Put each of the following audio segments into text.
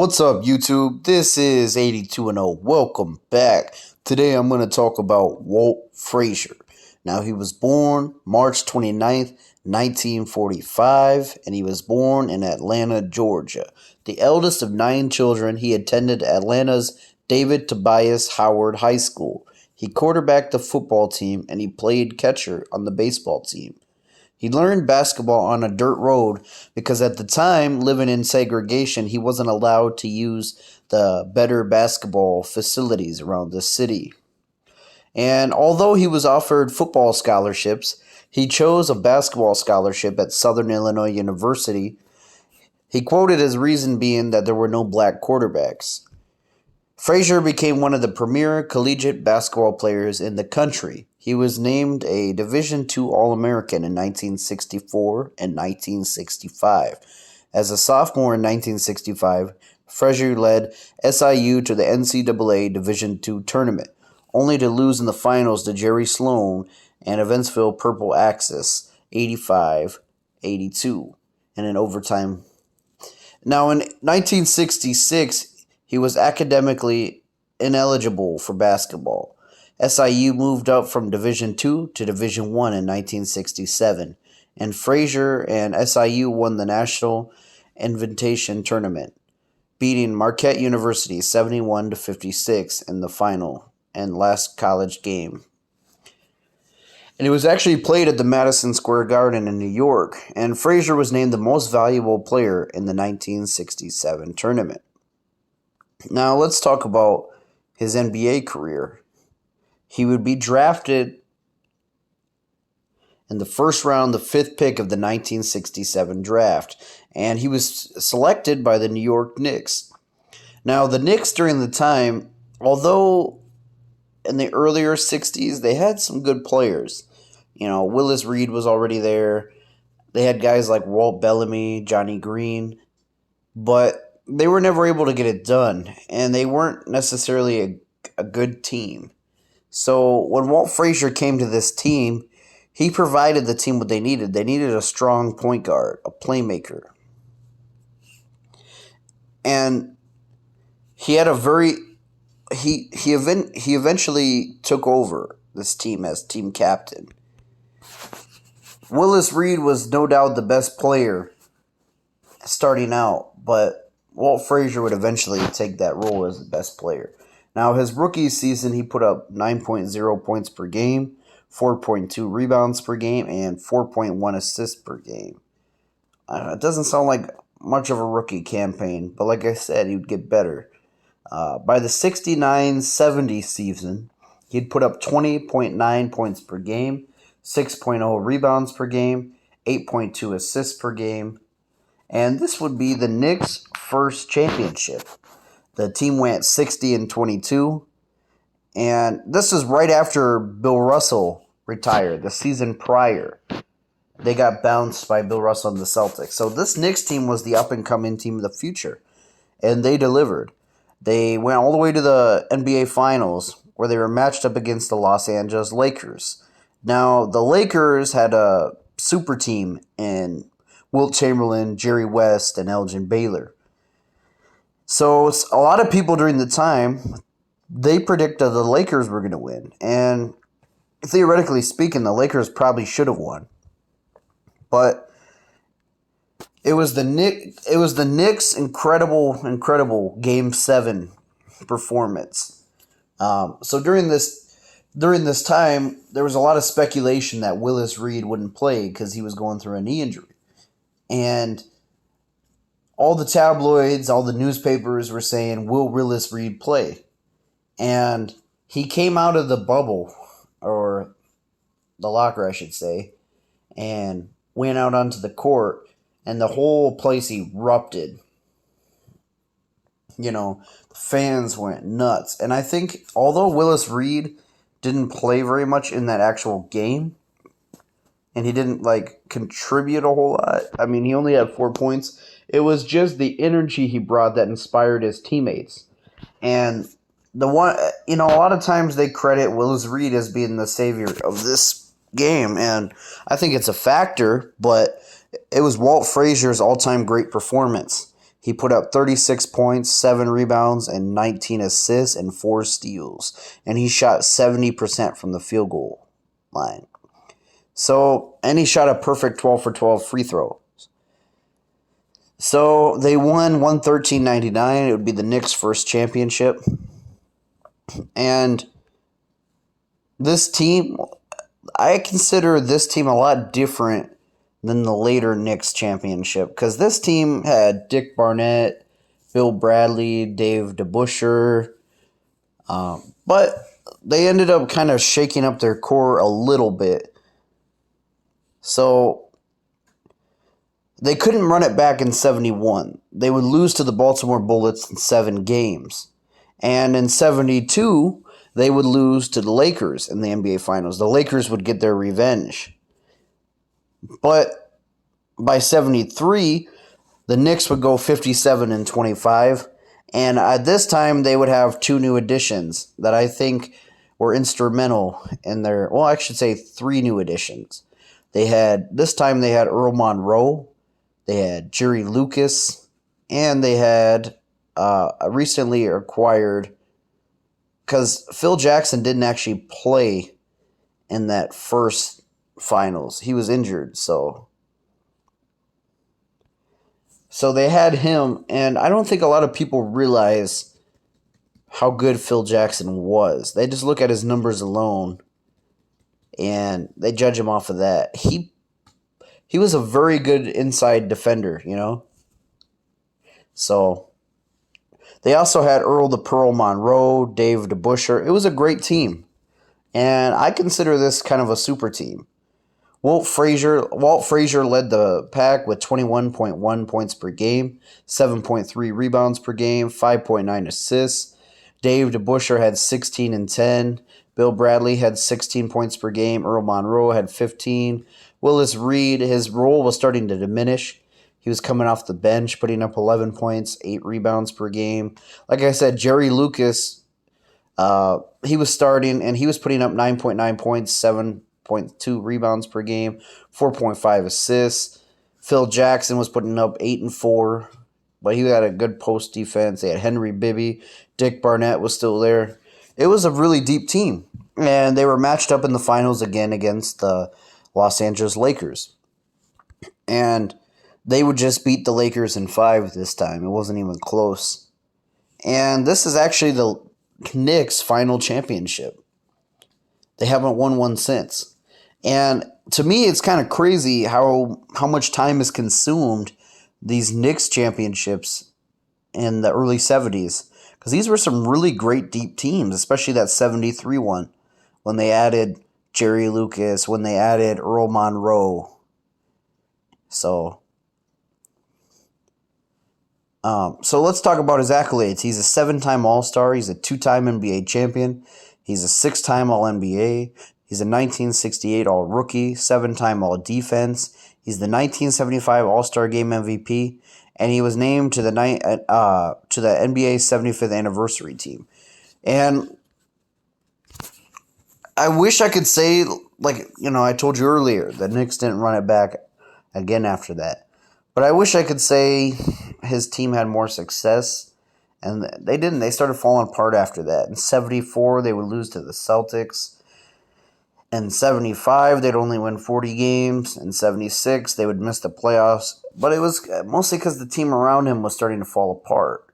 What's up, YouTube? This is 82 and 0. Welcome back. Today I'm going to talk about Walt Frazier. Now, he was born March 29th, 1945, and he was born in Atlanta, Georgia. The eldest of 9 children, he attended Atlanta's David Tobias Howard High School. He quarterbacked the football team, and he played catcher on the baseball team. He learned basketball on a dirt road because at the time, living in segregation, he wasn't allowed to use the better basketball facilities around the city. And although he was offered football scholarships, he chose a basketball scholarship at Southern Illinois University. He quoted his reason being that there were no black quarterbacks. Frazier became one of the premier collegiate basketball players in the country. He was named a Division II All-American in 1964 and 1965. As a sophomore in 1965, Frazier led SIU to the NCAA Division II tournament, only to lose in the finals to Jerry Sloan and Evansville Purple Axis 85-82 in an overtime. Now, in 1966, he was academically ineligible for basketball. SIU moved up from Division II to Division I in 1967, and Frazier and SIU won the National Invitation Tournament, beating Marquette University 71-56 in the final and last college game. And it was actually played at the Madison Square Garden in New York, and Frazier was named the most valuable player in the 1967 tournament. Now let's talk about his NBA career. He would be drafted in the first round, the 5th pick of the 1967 draft, and he was selected by the New York Knicks. Now the Knicks during the time, although in the earlier 60s, they had some good players. You know, Willis Reed was already there. They had guys like Walt Bellamy, Johnny Green, but they were never able to get it done, and they weren't necessarily a good team. So when Walt Frazier came to this team, he provided the team what they needed. They needed a strong point guard, a playmaker. And he had a very he eventually took over this team as team captain. Willis Reed was no doubt the best player starting out, but Walt Frazier would eventually take that role as the best player. Now, his rookie season, he put up 9.0 points per game, 4.2 rebounds per game, and 4.1 assists per game. It doesn't sound like much of a rookie campaign, but like I said, he would get better. By the 69-70 season, he'd put up 20.9 points per game, 6.0 rebounds per game, 8.2 assists per game, and this would be the Knicks' first championship. The team went 60-22, and this is right after Bill Russell retired. The season prior, they got bounced by Bill Russell and the Celtics. So this Knicks team was the up-and-coming team of the future, and they delivered. They went all the way to the NBA Finals, where they were matched up against the Los Angeles Lakers. Now, the Lakers had a super team in Wilt Chamberlain, Jerry West, and Elgin Baylor. So a lot of people during the time, they predicted the Lakers were going to win. And theoretically speaking, the Lakers probably should have won. But it was the Knicks' incredible Game 7 performance. So during this time, there was a lot of speculation that Willis Reed wouldn't play because he was going through a knee injury. And all the tabloids, all the newspapers were saying, will Willis Reed play? And he came out of the bubble, or the locker, I should say, and went out onto the court, and the whole place erupted. You know, the fans went nuts. And I think, although Willis Reed didn't play very much in that actual game, and he didn't, contribute a whole lot. I mean, he only had 4 points. It was just the energy he brought that inspired his teammates. And a lot of times they credit Willis Reed as being the savior of this game, and I think it's a factor, but it was Walt Frazier's all-time great performance. He put up 36 points, 7 rebounds, and 19 assists and 4 steals. And he shot 70% from the field goal line. So, and he shot a perfect 12 for 12 free throws. So they won 113-99. It would be the Knicks' first championship. And this team, I consider this team a lot different than the later Knicks championship, because this team had Dick Barnett, Bill Bradley, Dave DeBusschere, but they ended up kind of shaking up their core a little bit. So they couldn't run it back in 71. They would lose to the Baltimore Bullets in 7 games. And in 72, they would lose to the Lakers in the NBA Finals. The Lakers would get their revenge. But by 73, the Knicks would go 57-25. And at this time, they would have 2 new additions that I think were instrumental in their, well, I should say 3 new additions. This time they had Earl Monroe, they had Jerry Lucas, and they had a recently acquired, because Phil Jackson didn't actually play in that first finals. He was injured, so they had him, and I don't think a lot of people realize how good Phil Jackson was. They just look at his numbers alone, and they judge him off of that. He was a very good inside defender, you know? So they also had Earl the Pearl Monroe, Dave DeBusschere. It was a great team. And I consider this kind of a super team. Walt Frazier led the pack with 21.1 points per game, 7.3 rebounds per game, 5.9 assists. Dave DeBusschere had 16 and 10. Bill Bradley had 16 points per game. Earl Monroe had 15. Willis Reed, his role was starting to diminish. He was coming off the bench, putting up 11 points, 8 rebounds per game. Like I said, Jerry Lucas, he was starting, and he was putting up 9.9 points, 7.2 rebounds per game, 4.5 assists. Phil Jackson was putting up 8 and 4, but he had a good post defense. They had Henry Bibby. Dick Barnett was still there. It was a really deep team, and they were matched up in the finals again against the Los Angeles Lakers. And they would just beat the Lakers in 5 this time. It wasn't even close. And this is actually the Knicks' final championship. They haven't won one since. And to me, it's kind of crazy how much time is consumed these Knicks championships in the early 70s. Because these were some really great deep teams, especially that 73 one, when they added Jerry Lucas, when they added Earl Monroe. So let's talk about his accolades. He's a 7-time All-Star. He's a 2-time NBA champion. He's a 6-time All-NBA. He's a 1968 All-Rookie, 7-time All-Defense. He's the 1975 All-Star Game MVP, and he was named to the NBA's 75th anniversary team. And I wish I could say, I told you earlier, the Knicks didn't run it back again after that. But I wish I could say his team had more success, and they didn't. They started falling apart after that. In 74, they would lose to the Celtics. In 75, they'd only win 40 games. In 76, they would miss the playoffs. But it was mostly because the team around him was starting to fall apart.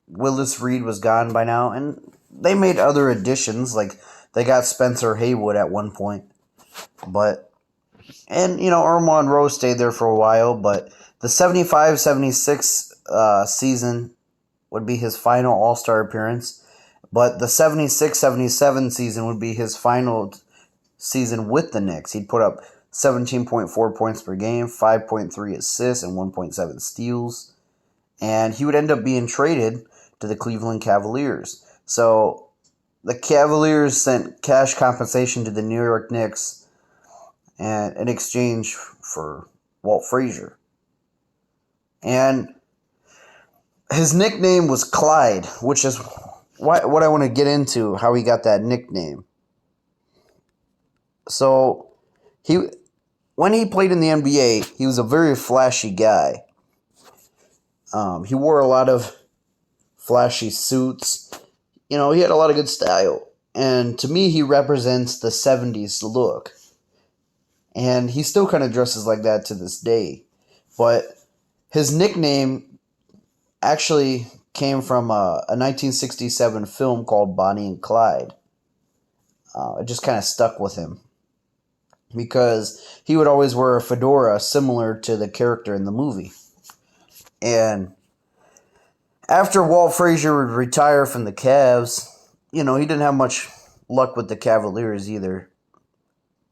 Willis Reed was gone by now, and they made other additions. Like, they got Spencer Haywood at one point. Earl Monroe stayed there for a while, but the 75-76 season would be his final All-Star appearance. But the 76-77 season would be his final season with the Knicks. He'd put up 17.4 points per game, 5.3 assists, and 1.7 steals. And he would end up being traded to the Cleveland Cavaliers. So the Cavaliers sent cash compensation to the New York Knicks and in exchange for Walt Frazier. And his nickname was Clyde, which is what I want to get into, how he got that nickname. So when he played in the NBA, he was a very flashy guy. He wore a lot of flashy suits. He had a lot of good style. And to me, he represents the 70s look. And he still kind of dresses like that to this day. But his nickname actually came from a 1967 film called Bonnie and Clyde. It just kind of stuck with him. Because he would always wear a fedora similar to the character in the movie. And after Walt Frazier would retire from the Cavs, he didn't have much luck with the Cavaliers either.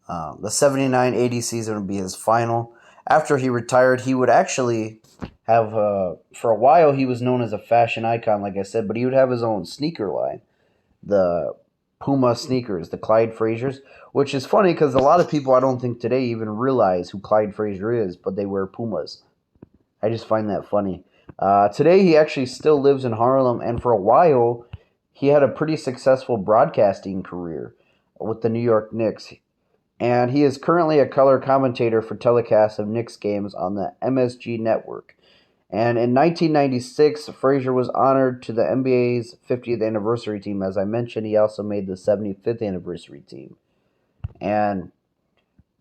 The 79-80 season would be his final. After he retired, he would actually have, for a while, he was known as a fashion icon, like I said, but he would have his own sneaker line. The Puma sneakers, the Clyde Fraziers, which is funny because a lot of people I don't think today even realize who Clyde Frazier is, but they wear Pumas. I just find that funny. Today he actually still lives in Harlem, and for a while he had a pretty successful broadcasting career with the New York Knicks. And he is currently a color commentator for telecasts of Knicks games on the MSG network. And in 1996, Frazier was honored to the NBA's 50th anniversary team. As I mentioned, he also made the 75th anniversary team. And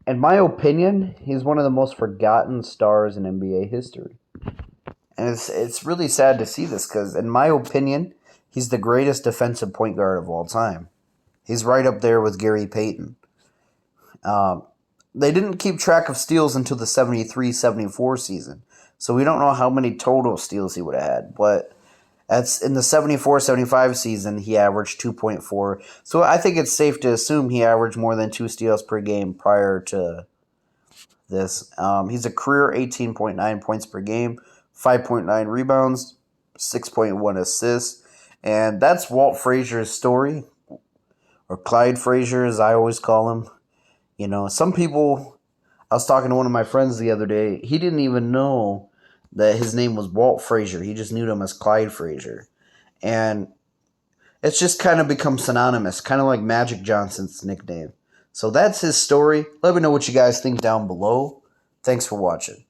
in my opinion, he's one of the most forgotten stars in NBA history. And it's really sad to see this because, in my opinion, he's the greatest defensive point guard of all time. He's right up there with Gary Payton. They didn't keep track of steals until the 73-74 season. So we don't know how many total steals he would have had. But in the 74-75 season, he averaged 2.4. So I think it's safe to assume he averaged more than 2 steals per game prior to this. He's a career 18.9 points per game, 5.9 rebounds, 6.1 assists. And that's Walt Frazier's story, or Clyde Frazier as I always call him. Some people, I was talking to one of my friends the other day, he didn't even know that his name was Walt Frazier. He just knew him as Clyde Frazier. And it's just kind of become synonymous, kind of like Magic Johnson's nickname. So that's his story. Let me know what you guys think down below. Thanks for watching.